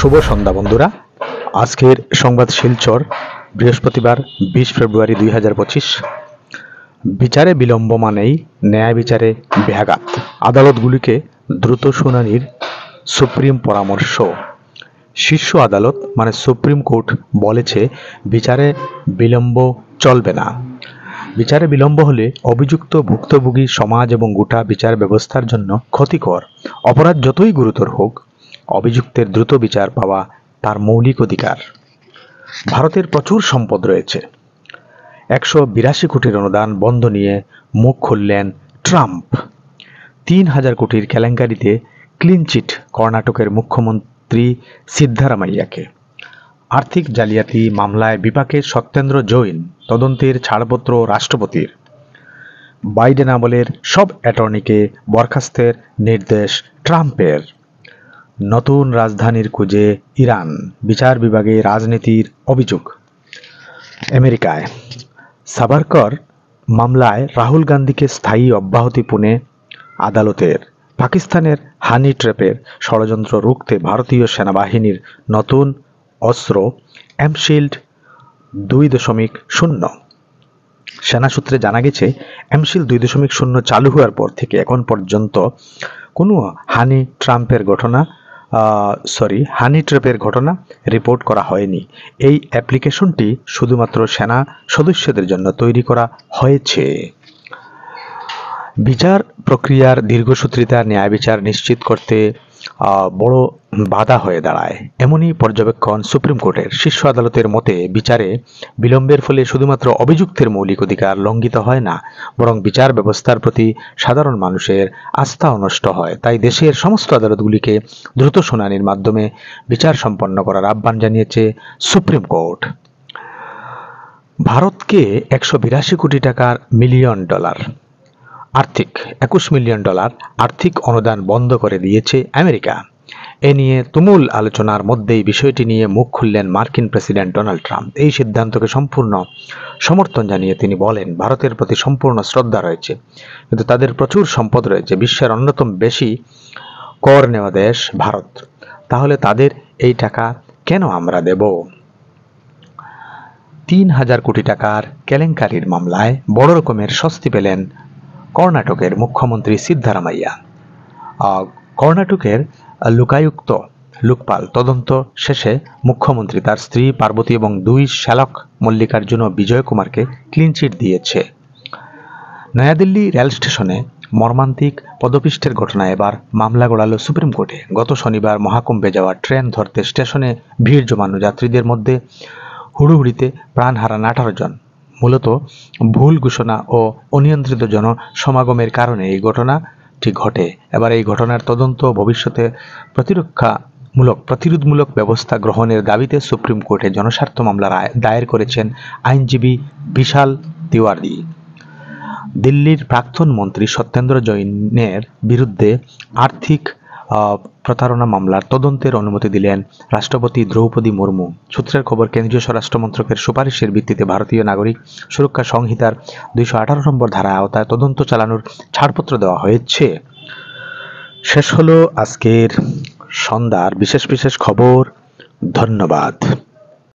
শুভ সন্ধ্যা বন্ধুরা। আজকের সংবাদ শিলচর, বৃহস্পতিবার 20 ফেব্রুয়ারি 2025। বিচারে বিলম্ব মানেই ন্যায় বিচারে ব্যাঘাত। আদালতগুলিকে দ্রুত শুনানির সুপ্রিম পরামর্শ। শীর্ষ আদালত মানে সুপ্রিম কোর্ট বলেছে বিচারে বিলম্ব চলবে না। বিচারে বিলম্ব হলে অভিযুক্ত, ভুক্তভোগী, সমাজ এবং গোটা বিচার ব্যবস্থার জন্য ক্ষতিকর। অপরাধ যতই গুরুতর হোক, অভিযুক্তের দ্রুত বিচার পাওয়া তার মৌলিক অধিকার। ভারতের প্রচুর সম্পদ রয়েছে। 182 কোটির অনুদান বন্ধ নিয়ে মুখ খুললেন ট্রাম্প। 3000 কোটির কেলেঙ্কারিতে ক্লিনচিট কর্ণাটকের মুখ্যমন্ত্রী সিদ্ধারামাইয়াকে। আর্থিক জালিয়াতি মামলায় বিপাকে সত্যেন্দ্র জৈন, তদন্তের ছাড়পত্র রাষ্ট্রপতির। বাইডেন আমলের সব অ্যাটর্নিকে বরখাস্তের নির্দেশ ট্রাম্পের। নতুন রাজধানীর খুঁজে ইরান, বিচার বিভাগে রাজনীতির অভিযোগ। আমেরিকায় সাভারকর মামলায় রাহুল গান্ধীকে স্থায়ী অব্যাহতি পুনে আদালতের। পাকিস্তানের হানি ট্র্যাপের ষড়যন্ত্র রুখতে ভারতীয় সেনাবাহিনীর নতুন অস্ত্র এমশিল্ড 2.0। সেনা সূত্রে জানা গেছে, এমশিল্ড 2.0 চালু হওয়ার পর থেকে এখন পর্যন্ত কোনো হানি ট্র্যাপের ঘটনা রিপোর্ট করা হয়নি। এই অ্যাপ্লিকেশনটি শুধুমাত্র সেনা সদস্যদের জন্য তৈরি করা হয়েছে। বিচার প্রক্রিয়ার দীর্ঘসূত্রিতা ন্যায় বিচার নিশ্চিত করতে বড় বাধা হয়ে দাঁড়ায়, এমনই পর্যবেক্ষণ সুপ্রিম কোর্টের। শীর্ষ আদালতের মতে, বিচারে বিলম্বের ফলে শুধুমাত্র অভিযুক্তের মৌলিক অধিকার লঙ্ঘিত হয় না, বরং বিচার ব্যবস্থার প্রতি সাধারণ মানুষের আস্থাও নষ্ট হয়। তাই দেশের সমস্ত আদালতগুলিকে দ্রুত শুনানির মাধ্যমে বিচার সম্পন্ন করার আহ্বান জানিয়েছে সুপ্রিম কোর্ট। ভারতকে 182 কোটি টাকার $21 মিলিয়ন আর্থিক অনুদান বন্ধ করে দিয়েছে আমেরিকা। এ নিয়ে তুমুল আলোচনার মধ্যেই বিষয়টি নিয়ে মুখ খুললেন মার্কিন প্রেসিডেন্ট ডোনাল্ড ট্রাম্প। এই সিদ্ধান্তকে সম্পূর্ণ সমর্থন জানিয়ে তিনি বলেন, ভারতের প্রতি সম্পূর্ণ শ্রদ্ধা রয়েছে, কিন্তু তাদের প্রচুর সম্পদ রয়েছে। বিশ্বের অন্যতম বেশি কর নেওয়া দেশ ভারত। তাহলে তাদের এই টাকা কেন আমরা দেব? 3000 কোটি টাকার কেলেঙ্কারির মামলায় বড় রকমের স্বস্তি পেলেন কর্ণাটকের মুখ্যমন্ত্রী সিদ্ধারামাইয়া। কর্ণাটকের লোকায়ুক্ত লোকপাল তদন্ত শেষে মুখ্যমন্ত্রী তার স্ত্রী পার্বতী এবং 2 শ্যালক মল্লিকার্জুন ও বিজয় কুমারকে ক্লিনচিট দিয়েছে। নয়াদিল্লি রেল স্টেশনে মর্মান্তিক পদপিষ্টের ঘটনায় এবার মামলা গড়ালো সুপ্রিম কোর্টে। গত শনিবার মহাকুম্ভে যাওয়া ট্রেন ধরতে স্টেশনে ভিড় জমানো যাত্রীদের মধ্যে হুড়োহুড়িতে প্রাণ হারান 18 জন। মূলত ভুল ঘোষণা ও অনিয়ন্ত্রিত জনসমাগমের কারণে এই ঘটনাটি ঘটে। এবার এই ঘটনার তদন্ত ও ভবিষ্যতে প্রতিরোধমূলক ব্যবস্থা গ্রহণের দাবিতে সুপ্রিম কোর্টে জনস্বার্থ মামলা দায়ের করেছেন আইনজীবী বিশাল তিওয়ারি। দিল্লির প্রাক্তন মন্ত্রী সত্যেন্দ্র জৈনের বিরুদ্ধে আর্থিক প্রতারণা মামলার তদন্তের অনুমতি দিলেন রাষ্ট্রপতি দ্রৌপদী মুর্মু। সূত্রের খবর, কেন্দ্রীয় স্বরাষ্ট্র মন্ত্রকের সুপারিশের ভিত্তিতে ভারতীয় নাগরিক সুরক্ষা সংহিতার 218 নম্বর ধারায় আওতায় তদন্ত চালানোর ছাড়পত্র দেওয়া হয়েছে। শেষ হলো আজকের সন্ধ্যার বিশেষ খবর। ধন্যবাদ।